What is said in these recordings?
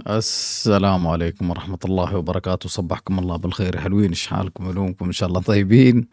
السلام عليكم ورحمة الله وبركاته، صبحكم الله بالخير يا حلوين، ايش حالكم علومكم ان شاء الله طيبين.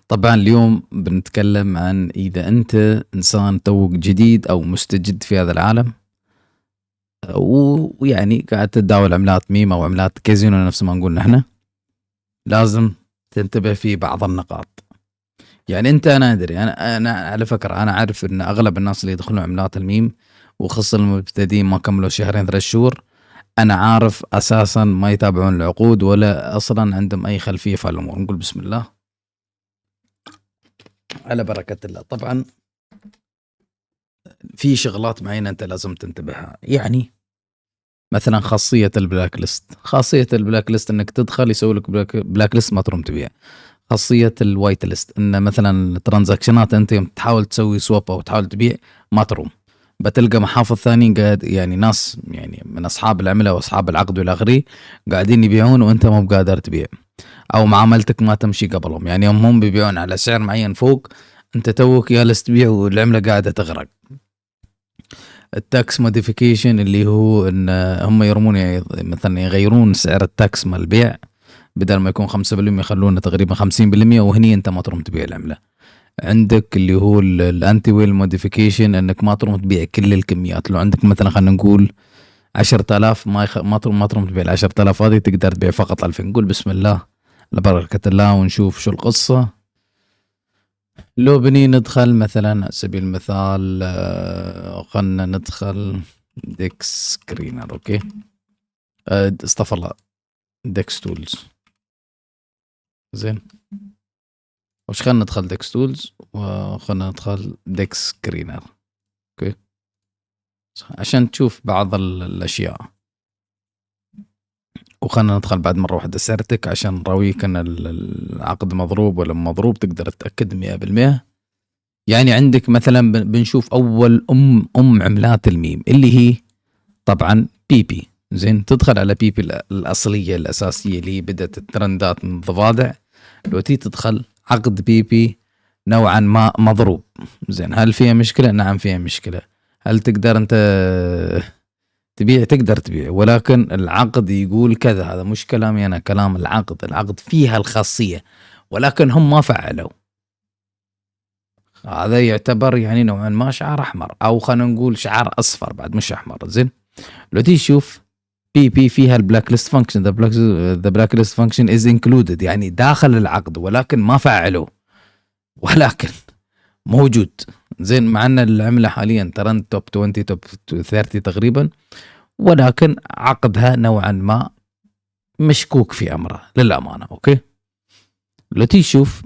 طبعا اليوم بنتكلم عن اذا انت انسان توك جديد او مستجد في هذا العالم، ويعني قاعد تتداول عملات ميم او عملات كازينو نفس ما نقول نحن، لازم تنتبه في بعض النقاط. يعني انت، انا ادري، انا على فكرة انا عارف ان اغلب الناس اللي يدخلون عملات الميم وخاصة المبتدئين ما كملوا شهرين 3 شهور، أنا عارف أساسًا ما يتابعون العقود ولا أصلًا عندهم أي خلفية في هالأمور. نقول بسم الله على بركة الله. طبعًا في شغلات معينة أنت لازم تنتبهها، يعني مثلًا خاصية البلاك ليست إنك تدخل يسوي لك بلاك ليست ما تروم تبيع. خاصية الوايت ليست إن مثلًا ترانزاكشنات أنت يوم تحاول تسوي سواب أو تحاول تبيع ما تروم، بتلقى محافظ ثاني قاعد، يعني ناس يعني من أصحاب العملة وأصحاب العقد والى آخره قاعدين يبيعون وأنت مو بقادر تبيع، او معاملتك ما تمشي قبلهم. يعني يوم هم بيبيعون على سعر معين فوق، انت توك جالس تبيع والعمله قاعده تغرق. التاكس موديفيكيشن اللي هو ان هم يرمون، يعني مثلا يغيرون سعر التاكس مال البيع، بدل ما يكون 5% يخلونه تقريبا 50%، وهني انت ما تروم تبيع العمله. عندك اللي هو الانتي ويل موديفيكيشن، انك ما تروم تبيع كل الكميات. لو عندك مثلا خلينا نقول 10,000، ما تروم تبيع ال 10,000 هذه، تقدر تبيع فقط 2000. نقول بسم الله لبركة الله ونشوف شو القصة. لو بني ندخل مثلا على سبيل المثال، خلنا ندخل ديكس سكرينر. اوكي، استغفر الله، ديكس تولز. زين، وش خلنا ندخل ديكس تولز وخلنا ندخل ديكس سكرينر. اوكي، عشان تشوف بعض الاشياء، وخلنا ندخل بعد مرة واحدة سيرتك عشان نراويك ان العقد مضروب ولا مضروب، تقدر تتأكد 100%. يعني عندك مثلا بنشوف اول ام عملات الميم اللي هي طبعا بيبي. زين، تدخل على بيبي الاصليه الاساسيه اللي هي بدات الترندات من ضفادع، لو تي تدخل عقد بيبي نوعا ما مضروب. زين، هل فيها مشكله؟ نعم فيها مشكله. هل تقدر انت تبيع؟ تقدر تبيع، ولكن العقد يقول كذا. هذا مش كلامي انا، كلام العقد فيها الخاصيه، ولكن هم ما فعلوا. هذا يعتبر يعني نوعا ما شعار احمر، او خلينا نقول شعار اصفر بعد مش احمر. زين، لو تيجي تشوف بي فيها البلاك ليست فانكشن، ذا بلاك ليست فانكشن از انكلودد، يعني داخل العقد ولكن ما فعلوه، ولكن موجود. زين، مع ان العمله حاليا ترند توب 20 توب 30 تقريبا، ولكن عقدها نوعا ما مشكوك في امره للامانه. اوكي، لو تيجي تشوف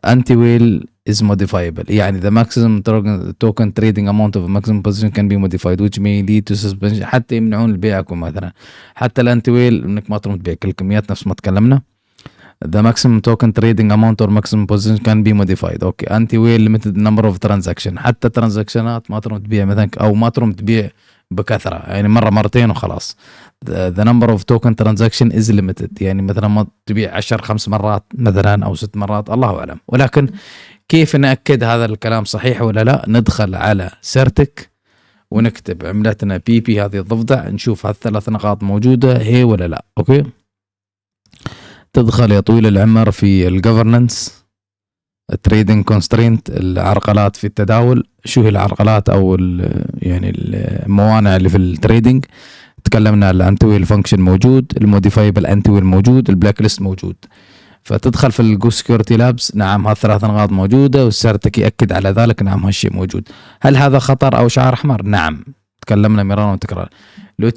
anti whale is modifiable، يعني the maximum token trading amount of a maximum position can be modified which may lead to suspension، حتى يمنعون البيعكم مثلا. حتى الانتي ويل انك ما تروم تبيع كل الكميات نفس ما تكلمنا. the maximum token trading amount or maximum position can be modified. اوكي، anti whale limited number of transaction، حتى ترانزاكشنات ما تروم تبيع مثلا، او ما تروم تبيع بكثره، يعني مره مرتين وخلاص. the number of token transaction is limited، يعني مثلا ما تبيع 5 مرات مثلا او 6 مرات، الله اعلم. ولكن كيف ناكد هذا الكلام صحيح ولا لا؟ ندخل على سيرتك ونكتب عملتنا بي هذه الضفدع، نشوف هالثلاث نقاط موجوده هي ولا لا. اوكي، تدخل يا طويل العمر في الجفرنس، التريدنج كونسترينت، العرقلات في التداول. شو هي العرقلات او يعني الموانع اللي في التريدنج؟ تكلمنا الانتي ويل فانكشن موجود، الموديفايبل انتي ويل موجود، البلاك ليست موجود. فتدخل في الجو سكيورتي لابس، نعم هالثلاث نقاط موجوده، والسيرتك ياكد على ذلك، نعم هالشيء موجود. هل هذا خطر او شعار احمر؟ نعم، تكلمنا مرارا وتكرار. لو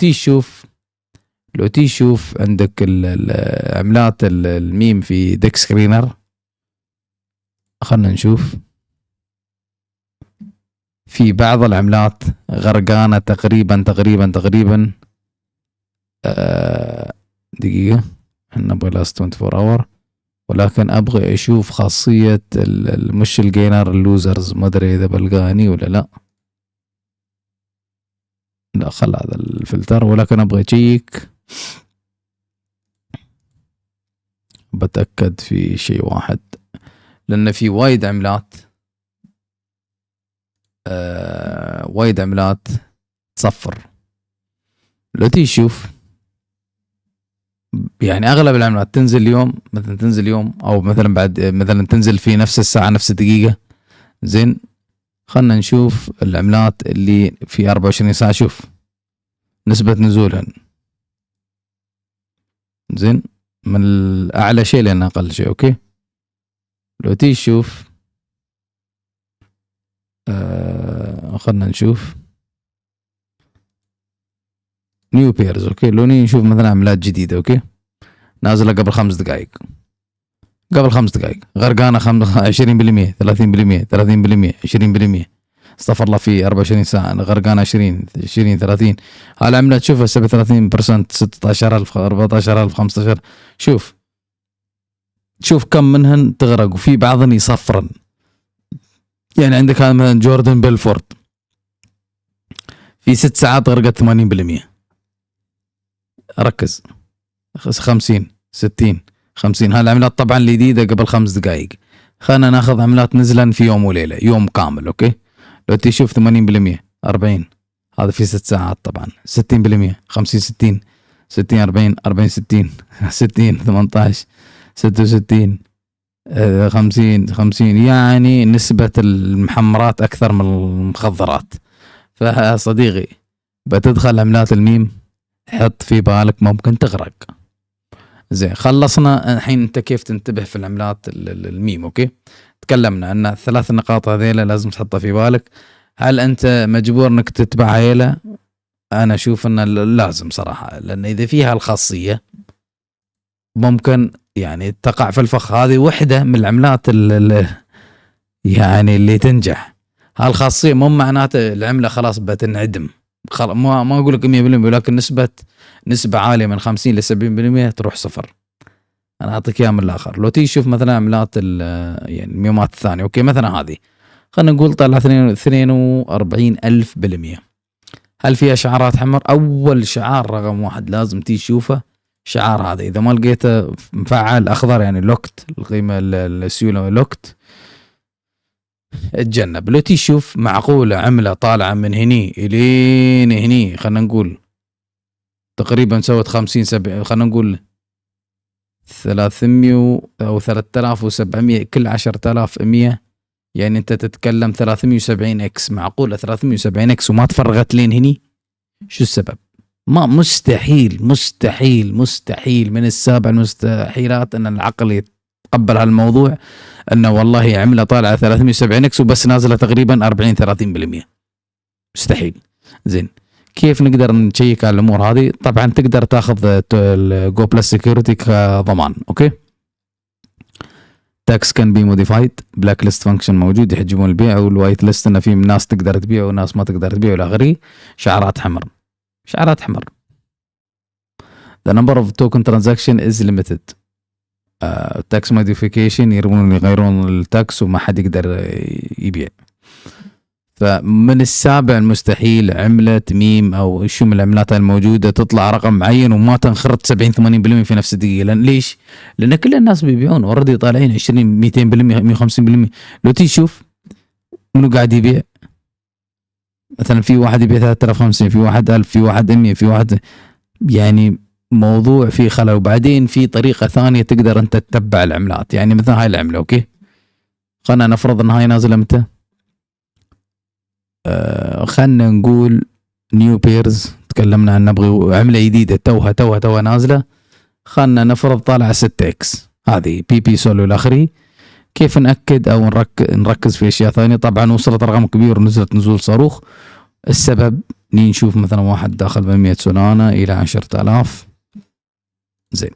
تشوف عندك عملات الميم في ديك سكرينر، خلنا نشوف. في بعض العملات غرقانة تقريبا دقيقة، احنا نبغى لاست 24 اور، ولكن ابغى اشوف خاصية مش الجينر اللوزرز، ما ادري اذا بلقاني ولا لا. لا، خل هذا الفلتر، ولكن ابغى اشيك، بتأكد في شيء واحد، لان في وايد عملات تصفر. لو تيجي تشوف يعني اغلب العملات تنزل اليوم، مثلا تنزل اليوم او مثلا بعد مثلا تنزل في نفس الساعة نفس الدقيقة. زين، خلنا نشوف العملات اللي في 24 ساعة. شوف نسبة نزولها. زين، من الاعلى شيء لان اقل شيء. اوكي، لو تيجي تشوف خلنا نشوف نيو بيرز. اوكي، لو نيجي نشوف مثلا عملات جديدة. اوكي، نازلة قبل 5 دقائق، قبل 5 دقائق غرقانة 20%، 30%، 30%، 20%. استغفر الله، في 24 ساعة غرقانة 20 30. هالعملة تشوفها 37%، 16,000، 14,000، 15. شوف كم منهن تغرق وفي بعضن يصفرن. يعني عندك هذا مثلا جوردن بيلفورد في 6 ساعات غرقت 80%. ركز، 50، 60، 50. هالعملات طبعا الجديدة قبل 5 دقائق. خلينا ناخذ عملات نزلا في يوم وليلة، يوم كامل. اوكي، لو تشوف 80%، 40، هذا في 6 ساعات طبعا. 60%، 50، 60، 60، 40، 40، 60، 60، 18، 66، 50، 50. يعني نسبة المحمرات أكثر من المخضرات. فصديقي بتدخل عملات الميم، حط في بالك ممكن تغرق. زين، خلصنا الحين. انت كيف تنتبه في العملات الميم؟ اوكي، تكلمنا ان 3 نقاط هذيلا لازم تحطها في بالك. هل انت مجبور انك تتبع هيلا؟ انا اشوف ان لازم صراحة، لان اذا فيها الخاصية ممكن يعني تقع في الفخ. هذه وحدة من العملات يعني اللي تنجح. هالخاصية مو معناته العملة خلاص بتنعدم. ما اقول لك 100%، ولكن نسبة عالية من 50 ل 70% تروح صفر. انا اعطيك اياها من الاخر. لو تيجي تشوف مثلا عملات يعني الميومات الثانية. اوكي، مثلا هذه خلينا نقول طلع 42,000%. هل فيها شعارات حمر؟ اول شعار رقم 1 لازم تيجي تشوفه شعار هذا. اذا ما لقيته مفعل اخضر يعني لوكت، القيمة السيولة لوكت، اتجنب. لو تشوف معقولة عملة طالعة من هني الين هني، خلينا نقول تقريبا سوت 50 70، خلينا نقول 300 او 3700 كل 10,100. يعني انت تتكلم 370 اكس. معقولة 370 اكس وما تفرغت لين هني؟ شو السبب؟ ما مستحيل مستحيل مستحيل من السابع المستحيلات ان العقل يتقبل هالموضوع، انه والله عملة طالعة 370 اكس وبس نازلة تقريبا 40 30%. مستحيل. زين، كيف نقدر نشيك على الامور هذه؟ طبعا تقدر تاخذ الجو بلس سكيورتي كضمان. اوكي، تاكس كان بي موديفايد، بلاك ليست فانكشن موجود يحجبون البيع، والوايت ليست انه في ناس تقدر تبيع وناس ما تقدر تبيع والى اخره. شعارات حمر، شعارات حمر. The number of token transaction is limited. tax modification يغيرون التاكس وما حد يقدر يبيع. فمن السابع المستحيل عملة ميم او شو من العملات الموجودة تطلع رقم معين وما تنخرط 70 80% في نفس الدقيقة. ليش؟ لان كل الناس بيبيعون اوريدي طالعين 20 200% 150%. لو تشوف منو قاعد يبيع، مثلا في واحد يبيع 3050، في واحد 1000، في واحد 100، في واحد، يعني موضوع فيه خلل. وبعدين في طريقة ثانية تقدر انت تتبع العملات. يعني مثلا هاي العملة، اوكي خلنا نفرض ان هاي نازلة متى، خلنا نقول نيو بيرز، تكلمنا عن نبغي عملة جديدة توها نازلة. خلنا نفرض طالعة 6 اكس، هذه بي بي سولو الاخري. كيف نأكد او نركز في اشياء ثانية؟ طبعا وصلت رقم كبير ونزلت نزول صاروخ. السبب نشوف مثلا واحد داخل ب 100 سولانا الى 10,000. زين،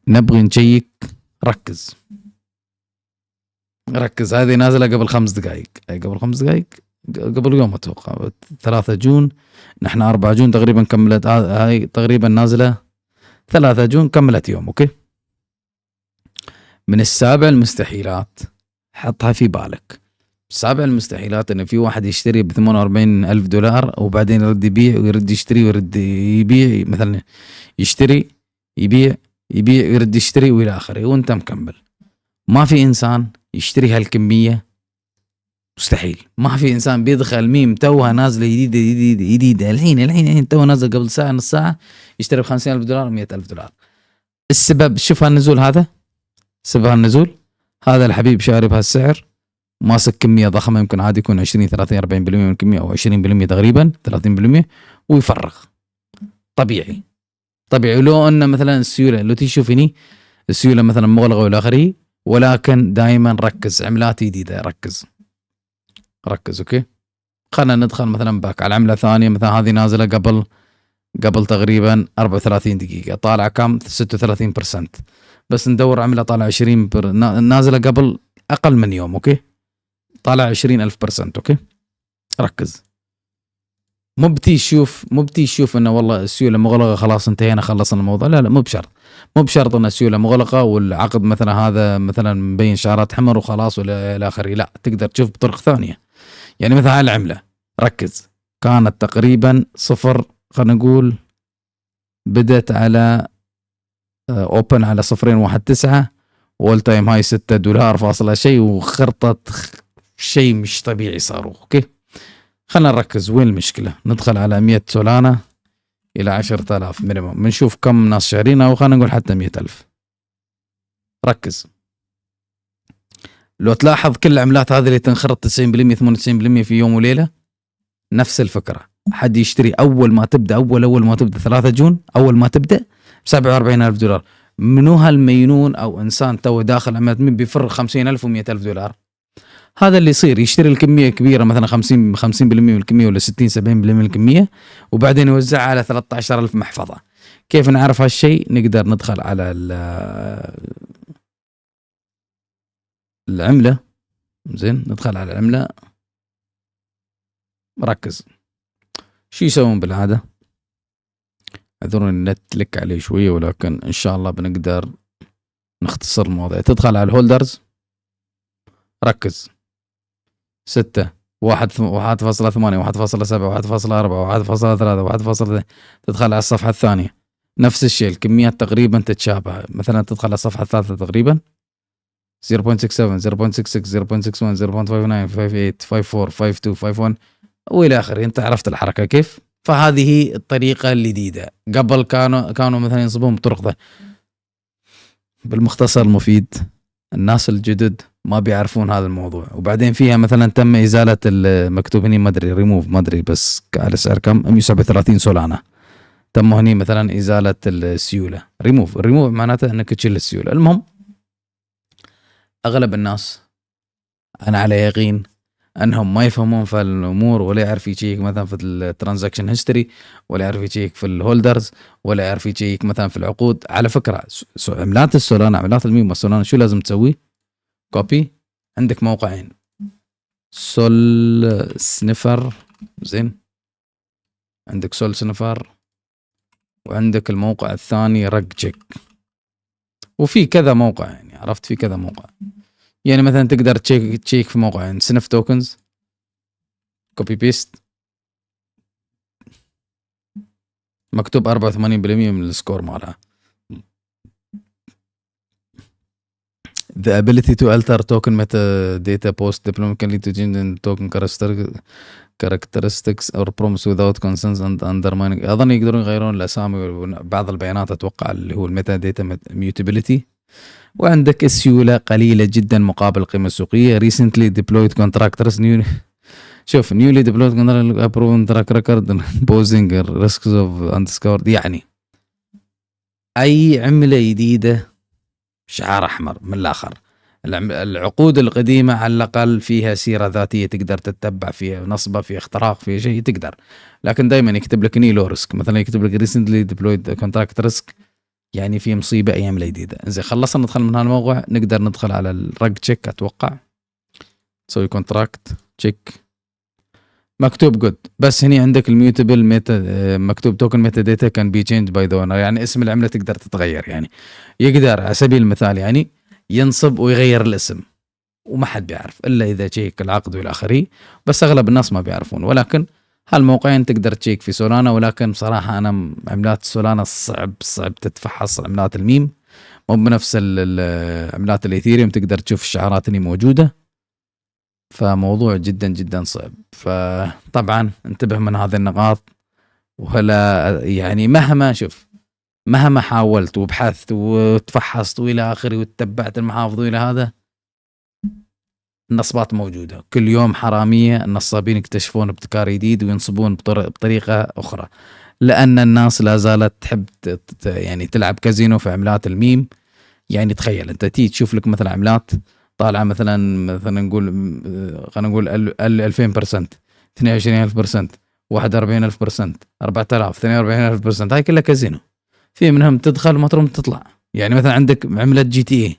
نبغي نشيك. ركز، هذه نازلة قبل 5 دقائق، قبل 5 دقائق، قبل يوم اتوقع 3 جون. نحن 4 جون تقريبا كملت. هاي تقريبا نازلة 3 جون كملت يوم. اوكي، من السابع المستحيلات حطها في بالك. السابع المستحيلات ان في واحد يشتري ب 48,000 دولار وبعدين يرد يبيع ويرد يشتري ويرد يبيع. مثلا يشتري يبيع يرد يشتري والى اخره وانت مكمل. ما في انسان يشتري هالكمية مستحيل. ما في انسان بيدخل ميم توها نازله جديده الحين توها نازله قبل ساعه نص ساعه يشتري ب $50,000 $100,000. السبب شوف هالنزول هذا، سبب هالنزول هذا الحبيب شاري بهالسعر، ماسك كميه ضخمه، يمكن عادي يكون 20 30 40% من الكميه او 20% تقريبا 30%، ويفرغ. طبيعي. لو ان مثلا السيوله لو تشوف هني السيوله مثلا مغلقه والى اخره، ولكن دائما ركز عملات جديده، ركز اوكي. خلينا ندخل مثلا باك على عمله ثانيه، مثلا هذه نازله قبل تقريبا 34 دقيقه، طالعه كم 36%، بس ندور عمله طالعه 20 نازله قبل اقل من يوم، اوكي، طالع 20,000%، اوكي. ركز. مو بتي تشوف انه والله السيوله مغلقه خلاص انتهينا خلصنا الموضوع، لا مو بشرط ان السيوله مغلقه والعقد مثلا هذا مثلا مبين شعارات حمر وخلاص ولا الى اخره، لا، تقدر تشوف بطرق ثانيه. يعني مثلا هاي العمله ركز كانت تقريبا صفر، خلينا نقول بدت على اوبن على 0.19، وول تايم هاي $6 فاصلة شيء، وخرطت شيء مش طبيعي صاروخ، اوكي. خلينا نركز وين المشكله. ندخل على 100 سولانا الى 10,000 مينيموم، بنشوف كم ناس شارينها، وخلينا نقول حتى 100,000. ركز. لو تلاحظ كل العملات هذه اللي تنخرط 90% 98% في يوم وليله، نفس الفكره. حد يشتري اول ما تبدا 3 جون، اول ما تبدا $47,000. منو هالمينون او انسان تو داخل عملات مين بيفرغ 50,000 و100,000$؟ هذا اللي يصير، يشتري الكميه كبيره مثلا 50% من الكميه ولا 60 70% من الكميه، وبعدين يوزعها على 13,000 محفظه. كيف نعرف هالشيء؟ نقدر ندخل على العمله، زين، ندخل على العمله. ركز. شو يسوون بالعاده؟ اعذروني النت لك عليه شويه، ولكن ان شاء الله بنقدر نختصر الموضوع. تدخل على الهولدرز، ركز. 6 1.8 1.7 1.4 1.3 1. تدخل على الصفحة الثانية نفس الشيء، الكميات تقريبا تتشابه. مثلا تدخل على الصفحة الثالثة تقريبا 0.67 0.66 0.61 0.59 58 54 52 51 والى اخره. انت عرفت الحركة كيف؟ فهذه الطريقة الجديدة. قبل كانوا مثلا ينصبون بطرق ذا. بالمختصر المفيد، الناس الجدد ما بيعرفون هذا الموضوع. وبعدين فيها مثلا تم ازاله المكتوب هني ما ادري ريموف ما ادري بس على سعر كم 137 سولانا. تم هني مثلا ازاله السيوله. ريموف معناته انك تشيل السيوله. المهم اغلب الناس انا على يقين انهم ما يفهمون في الامور، ولا يعرف يشيك مثلا في الترانزاكشن هيستوري، ولا يعرف يشيك في الهولدرز، ولا يعرف يشيك مثلا في العقود. على فكره عملات السولانا، عملات الميم والسولانا، شو لازم تسوي؟ كوبي. عندك موقعين، سول سنفر، زين، عندك سول سنفر، وعندك الموقع الثاني رج تشيك. وفي كذا موقع، يعني عرفت، في كذا موقع. يعني مثلا تقدر تشيك في موقعين، سنف توكنز، كوبي بيست، مكتوب 84% من السكور مالها. The ability to alter token metadata post diplomatically to change in token characteristics or prompts without consent and undermining. أظن يقدرون يغيرون الأسامي وبعض البيانات، أتوقع اللي هو الميتا داتا ميوتابيليتي. وعندك السيولة قليلة جدا مقابل القيمة السوقية. recently deployed contractors شوف newly deployed contractors proven track record posing risks of undiscovered. يعني أي عملة جديدة شعار أحمر من الآخر. العقود القديمة على الأقل فيها سيرة ذاتية تقدر تتبع فيها نصبة، فيها اختراق، فيها شيء تقدر. لكن دائما يكتب لك نيلو ريسك، مثلا يكتب لك recently deployed contract risk، يعني في مصيبة أي عملة جديدة. إذا خلصنا ندخل من هالموقع، نقدر ندخل على الرج تشيك. أتوقع تسوي كونتراكت تشيك، مكتوب جود، بس هني عندك الميوتابل ميتا، مكتوب توكن ميتا داتا كان بي تشينج باي ذا اونر، يعني اسم العمله تقدر تتغير. يعني يقدر على سبيل المثال يعني ينصب ويغير الاسم، وما حد بيعرف الا اذا تشيك العقد والى اخره. بس اغلب الناس ما بيعرفون. ولكن هالموقعين تقدر تشيك في سولانا. ولكن بصراحه انا عملات سولانا صعب تتفحص عملات الميم، مو بنفس عملات الايثيريوم. تقدر تشوف الشعارات اللي موجوده، فموضوع جدا جدا صعب. فطبعا انتبه من هذه النقاط، وهلا يعني مهما حاولت وبحثت وتفحصت والى اخره وتتبعت المحافظ والى هذا، النصبات موجودة كل يوم. حرامية النصابين يكتشفون ابتكار جديد وينصبون بطريقة أخرى، لأن الناس لا زالت تحب يعني تلعب كازينو في عملات الميم. يعني تخيل أنت تيجي تشوف لك مثلا عملات طالعة مثلا نقول خلينا نقول 2000%، 22,000%، 41,000%، 4000، 42,000%، هاي كلها كازينو. في منهم تدخل ومطروم تطلع. يعني مثلا عندك عملة GTA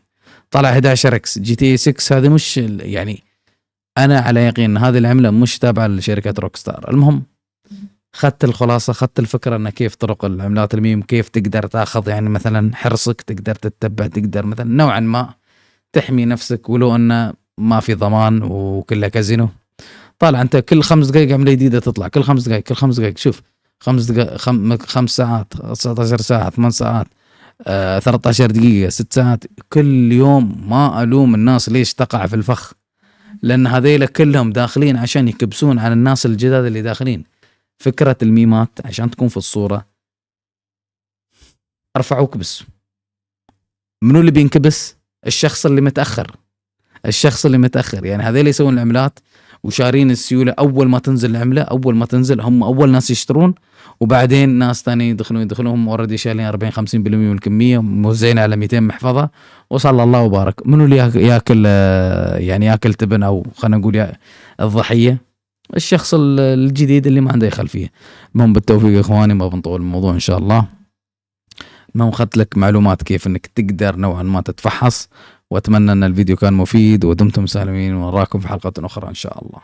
طلع 11 جي تي 6، هذه مش يعني انا على يقين ان هذه العمله مش تابعه لشركه روك ستار. المهم اخذت الخلاصه، اخذت الفكره ان كيف طرق العملات الميم، كيف تقدر تاخذ يعني مثلا حرصك، تقدر تتبع، تقدر مثلا نوعا ما تحمي نفسك ولو انه ما في ضمان وكله كازينو. طالع انت كل 5 دقائق عمله جديده تطلع، كل 5 دقائق، كل 5 دقائق. شوف 5 دقائق، 5 ساعات، 19 ساعه، 8 ساعات، 13 دقيقة، 6 ساعات كل يوم. ما ألوم الناس ليش تقع في الفخ، لأن هذيلا كلهم داخلين عشان يكبسون على الناس الجداد اللي داخلين. فكرة الميمات عشان تكون في الصورة، ارفع وكبس. منو اللي بينكبس؟ الشخص اللي متأخر. يعني هذيلا يسوون العملات وشارين السيولة أول ما تنزل العملة، أول ما تنزل هم أول ناس يشترون، وبعدين ناس تاني يدخلون هم اوريدي شايلين 40-50% من الكمية، موزعين على 200 محفظة، وصلى الله وبارك. منو اللي ياكل يعني ياكل تبن، أو خلينا نقول الضحية؟ الشخص الجديد اللي ما عنده خلفية. المهم بالتوفيق يا إخواني، ما بنطول الموضوع إن شاء الله. المهم أخذت لك معلومات كيف إنك تقدر نوعا ما تتفحص، وأتمنى أن الفيديو كان مفيد، ودمتم سالمين، ونراكم في حلقة أخرى إن شاء الله.